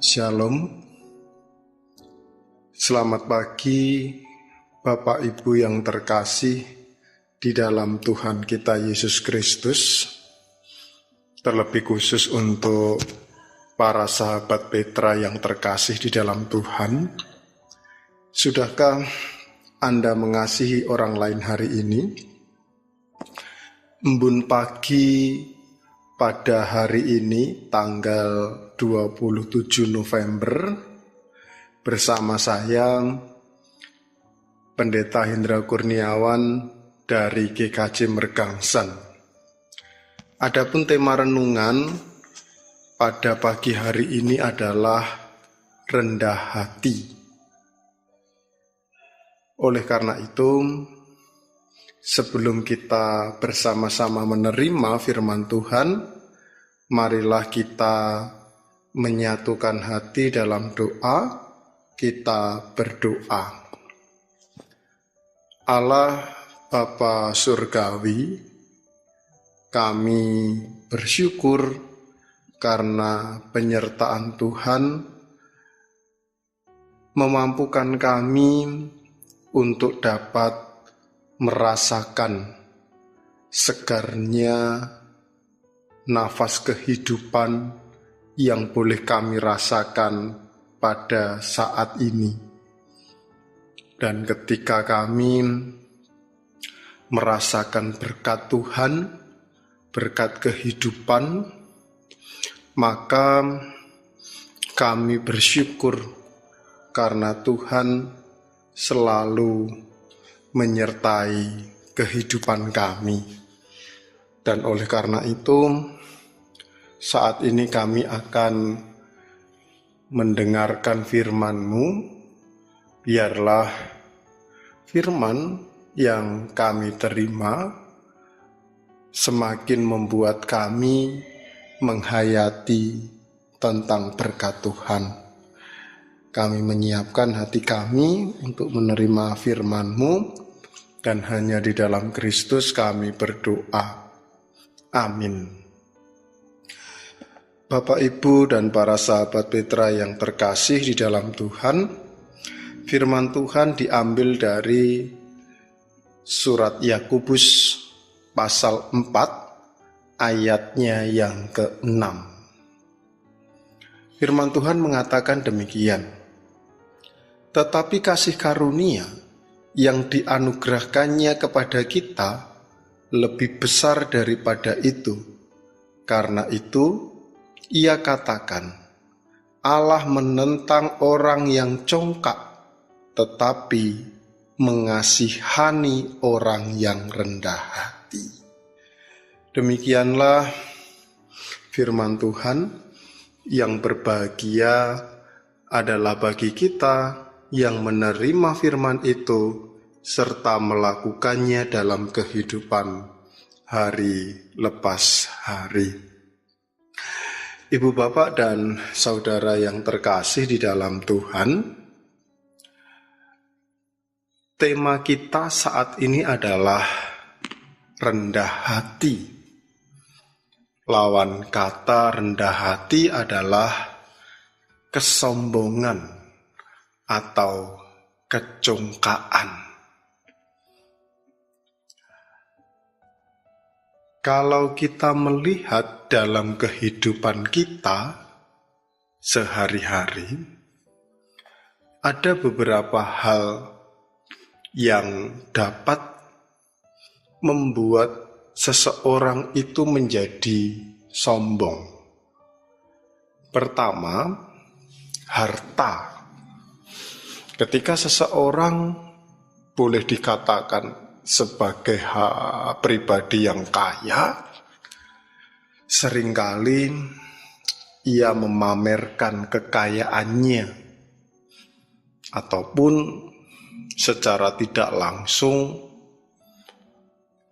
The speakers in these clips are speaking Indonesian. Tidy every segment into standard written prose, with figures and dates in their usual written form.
Shalom, selamat pagi Bapak Ibu yang terkasih di dalam Tuhan kita Yesus Kristus. Terlebih khusus untuk para sahabat Petra yang terkasih di dalam Tuhan. Sudahkah Anda mengasihi orang lain hari ini? Embun pagi pada hari ini tanggal 27 November bersama saya Pendeta Hendra Kurniawan dari GKJ Mergangsan. Adapun tema renungan pada pagi hari ini adalah rendah hati. Oleh karena itu, sebelum kita bersama-sama menerima firman Tuhan, marilah kita menyatukan hati dalam doa. Kita berdoa. Allah Bapa Surgawi, kami bersyukur karena penyertaan Tuhan memampukan kami untuk dapat merasakan segarnya nafas kehidupan yang boleh kami rasakan pada saat ini. Dan ketika kami merasakan berkat Tuhan, berkat kehidupan, maka kami bersyukur karena Tuhan selalu menyertai kehidupan kami. Dan oleh karena itu, saat ini kami akan mendengarkan firman-Mu. Biarlah firman yang kami terima semakin membuat kami menghayati tentang berkat Tuhan. Kami menyiapkan hati kami untuk menerima firman-Mu, dan hanya di dalam Kristus kami berdoa. Amin. Bapak, Ibu, dan para sahabat Petra yang terkasih di dalam Tuhan, firman Tuhan diambil dari surat Yakobus pasal 4 ayatnya yang ke-6. Firman Tuhan mengatakan demikian, "Tetapi kasih karunia yang dianugerahkannya kepada kita lebih besar daripada itu. Karena itu, Ia katakan, Allah menentang orang yang congkak, tetapi mengasihani orang yang rendah hati." Demikianlah firman Tuhan. Yang berbahagia adalah bagi kita yang menerima firman itu serta melakukannya dalam kehidupan hari lepas hari. Ibu, bapak, dan saudara yang terkasih di dalam Tuhan, tema kita saat ini adalah rendah hati. Lawan kata rendah hati adalah kesombongan atau kecongkaan. Kalau kita melihat dalam kehidupan kita sehari-hari, ada beberapa hal yang dapat membuat seseorang itu menjadi sombong. Pertama, harta. Ketika seseorang boleh dikatakan sebagai pribadi yang kaya, seringkali ia memamerkan kekayaannya, ataupun secara tidak langsung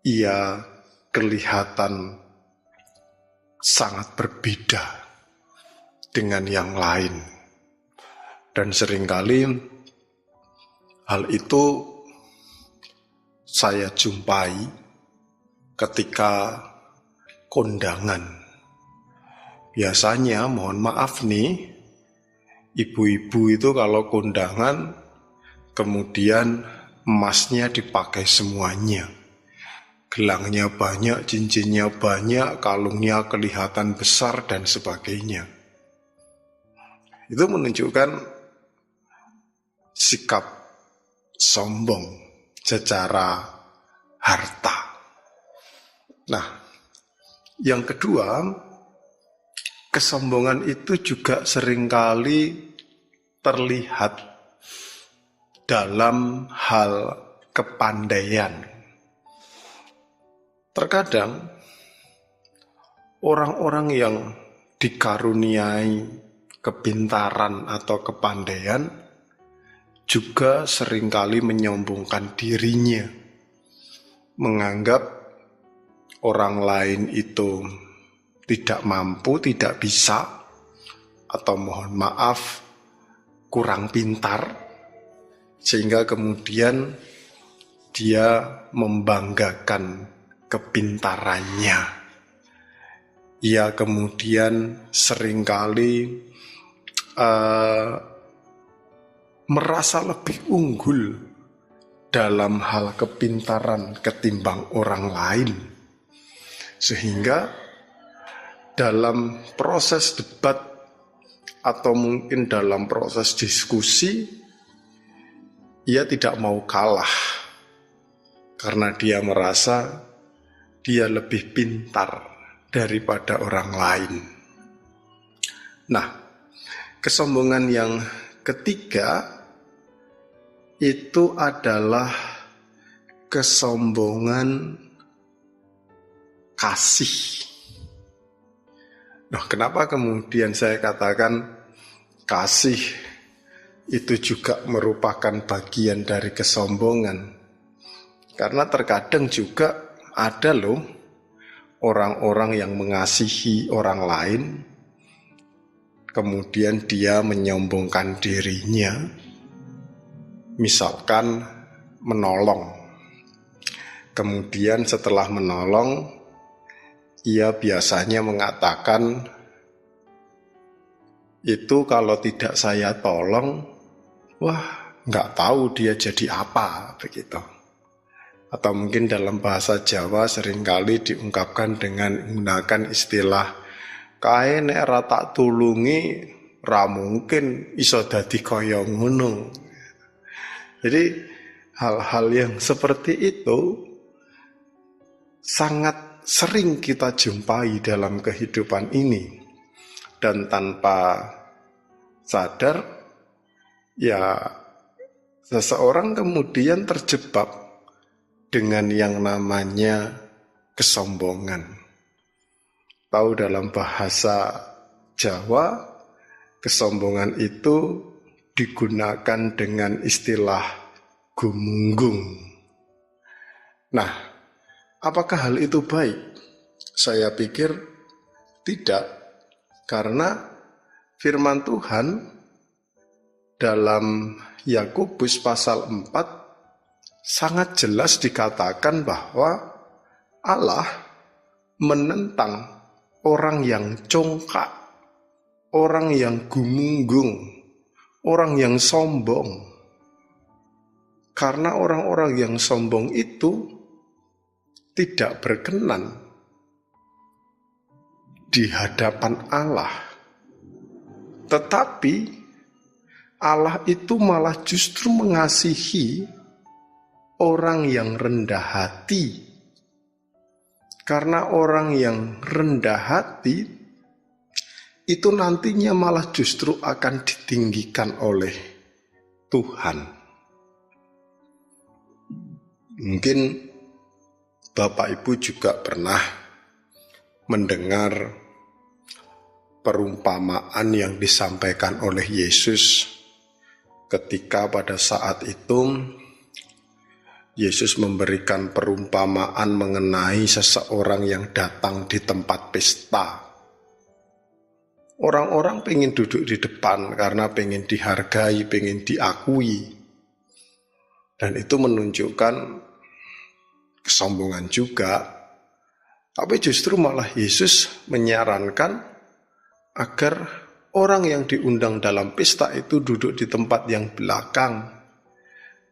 ia kelihatan sangat berbeda dengan yang lain. Dan seringkali hal itu saya jumpai ketika kondangan. Biasanya, mohon maaf nih, Ibu-ibu itu kalau kondangan, kemudian emasnya dipakai semuanya. Gelangnya banyak, cincinnya banyak, kalungnya kelihatan besar, dan sebagainya. Itu menunjukkan sikap sombong secara harta. Nah, yang kedua, kesombongan itu juga seringkali terlihat dalam hal kepandaian. Terkadang orang-orang yang dikaruniai kepintaran atau kepandaian juga seringkali menyombongkan dirinya, menganggap orang lain itu tidak mampu, tidak bisa, atau mohon maaf, kurang pintar, sehingga kemudian dia membanggakan kepintarannya. Ia kemudian seringkali merasa lebih unggul dalam hal kepintaran ketimbang orang lain, sehingga dalam proses debat atau mungkin dalam proses diskusi, ia tidak mau kalah karena dia merasa dia lebih pintar daripada orang lain. Nah, kesombongan yang ketiga itu adalah kesombongan kasih. Nah, kenapa kemudian saya katakan kasih itu juga merupakan bagian dari kesombongan? Karena terkadang juga ada loh orang-orang yang mengasihi orang lain, kemudian dia menyombongkan dirinya, misalkan menolong. Kemudian setelah menolong, ia biasanya mengatakan, itu kalau tidak saya tolong, wah nggak tahu dia jadi apa, begitu. Atau mungkin dalam bahasa Jawa seringkali diungkapkan dengan menggunakan istilah kae nek ra tak tulungi ra mungkin iso dadi kaya ngono. Jadi hal-hal yang seperti itu sangat sering kita jumpai dalam kehidupan ini, dan tanpa sadar ya seseorang kemudian terjebak dengan yang namanya kesombongan. Tahu dalam bahasa Jawa, kesombongan itu digunakan dengan istilah gumunggung. Nah, apakah hal itu baik? Saya pikir tidak, karena firman Tuhan dalam Yakobus pasal 4 sangat jelas dikatakan bahwa Allah menentang orang yang congkak, orang yang gumunggung, orang yang sombong. Karena orang-orang yang sombong itu tidak berkenan di hadapan Allah. Tetapi Allah itu malah justru mengasihi orang yang rendah hati. Karena orang yang rendah hati itu nantinya malah justru akan ditinggikan oleh Tuhan. Mungkin Bapak Ibu juga pernah mendengar perumpamaan yang disampaikan oleh Yesus ketika pada saat itu Yesus memberikan perumpamaan mengenai seseorang yang datang di tempat pesta. Orang-orang pengen duduk di depan karena pengen dihargai, pengen diakui. Dan itu menunjukkan kesombongan juga. Tapi justru malah Yesus menyarankan agar orang yang diundang dalam pesta itu duduk di tempat yang belakang.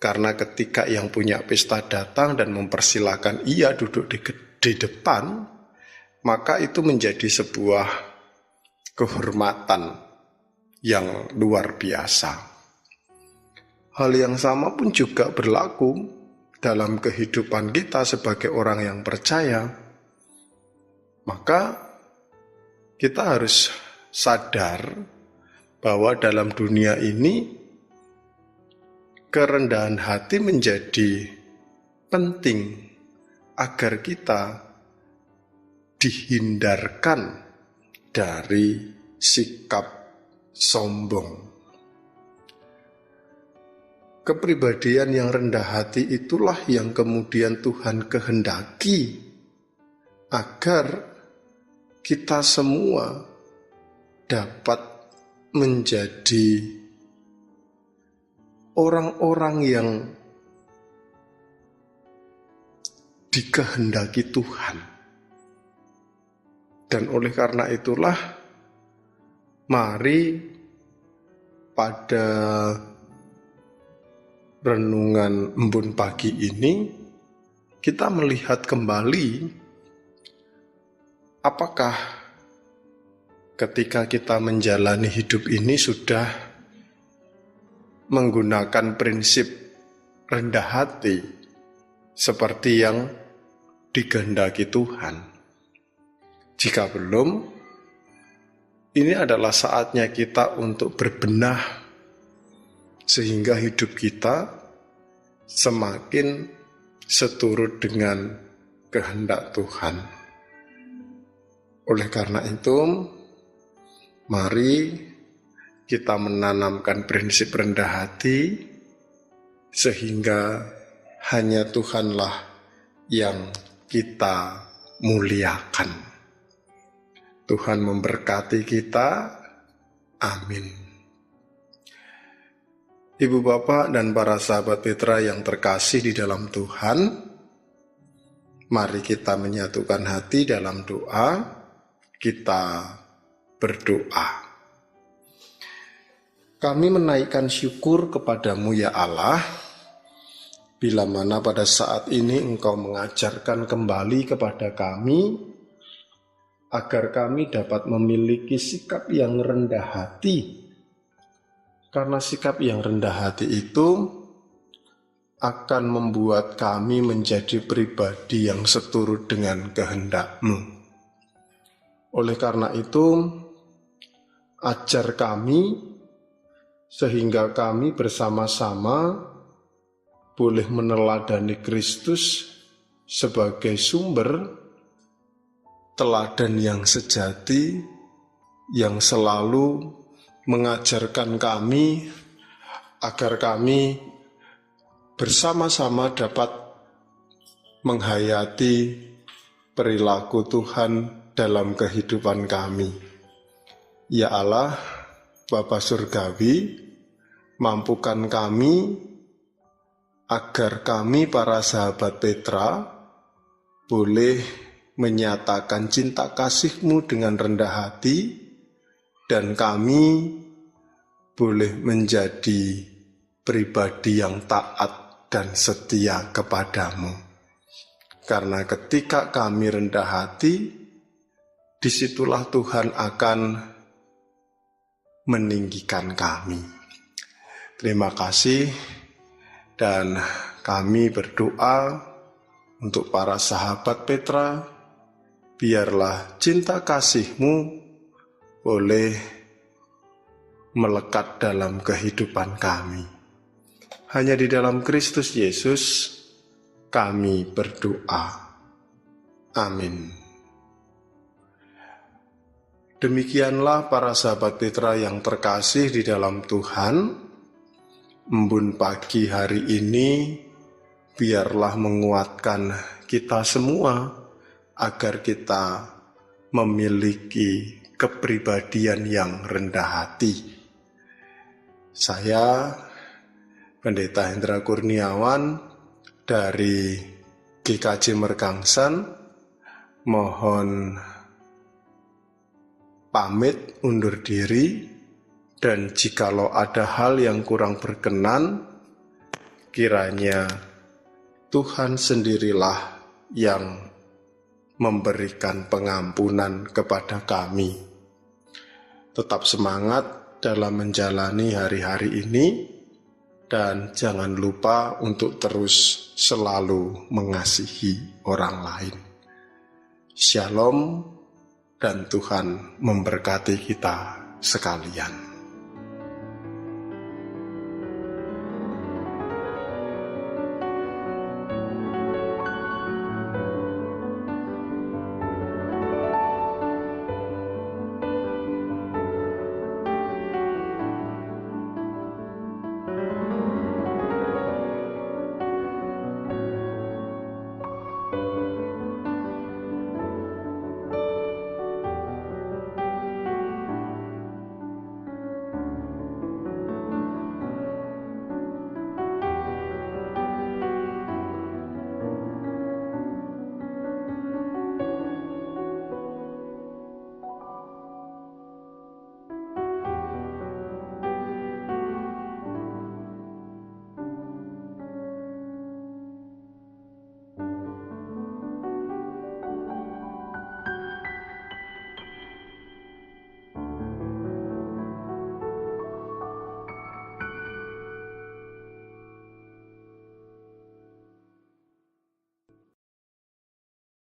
Karena ketika yang punya pesta datang dan mempersilahkan ia duduk di depan, maka itu menjadi sebuah kehormatan yang luar biasa. Hal yang sama pun juga berlaku dalam kehidupan kita sebagai orang yang percaya. Maka kita harus sadar bahwa dalam dunia ini kerendahan hati menjadi penting agar kita dihindarkan dari sikap sombong. Kepribadian yang rendah hati itulah yang kemudian Tuhan kehendaki agar kita semua dapat menjadi orang-orang yang dikehendaki Tuhan. Dan oleh karena itulah, mari pada renungan embun pagi ini kita melihat kembali apakah ketika kita menjalani hidup ini sudah menggunakan prinsip rendah hati seperti yang dikehendaki Tuhan. Jika belum, ini adalah saatnya kita untuk berbenah sehingga hidup kita semakin seturut dengan kehendak Tuhan. Oleh karena itu, mari kita menanamkan prinsip rendah hati sehingga hanya Tuhanlah yang kita muliakan. Tuhan memberkati kita. Amin. Ibu bapak dan para sahabat Petra yang terkasih di dalam Tuhan, mari kita menyatukan hati dalam doa. Kita berdoa. Kami menaikkan syukur kepadamu ya Allah, bila mana pada saat ini Engkau mengajarkan kembali kepada kami, agar kami dapat memiliki sikap yang rendah hati. Karena sikap yang rendah hati itu akan membuat kami menjadi pribadi yang seturut dengan kehendak-Mu. Oleh karena itu, ajar kami sehingga kami bersama-sama boleh meneladani Kristus sebagai sumber teladan yang sejati yang selalu mengajarkan kami agar kami bersama-sama dapat menghayati perilaku Tuhan dalam kehidupan kami. Ya Allah, Bapa Surgawi, mampukan kami agar kami para sahabat Petra boleh menyatakan cinta kasih-Mu dengan rendah hati dan kami boleh menjadi pribadi yang taat dan setia kepadamu. Karena ketika kami rendah hati, disitulah Tuhan akan meninggikan kami. Terima kasih, dan kami berdoa untuk para sahabat Petra, biarlah cinta kasih-Mu boleh melekat dalam kehidupan kami. Hanya di dalam Kristus Yesus kami berdoa. Amin. Demikianlah para sahabat Petra yang terkasih di dalam Tuhan, embun pagi hari ini biarlah menguatkan kita semua agar kita memiliki kepribadian yang rendah hati. Saya, Pendeta Hendra Kurniawan dari GKJ Mergangsan, mohon pamit undur diri, dan jikalau ada hal yang kurang berkenan, kiranya Tuhan sendirilah yang memberikan pengampunan kepada kami. Tetap semangat dalam menjalani hari-hari ini, dan jangan lupa untuk terus selalu mengasihi orang lain. Shalom, dan Tuhan memberkati kita sekalian.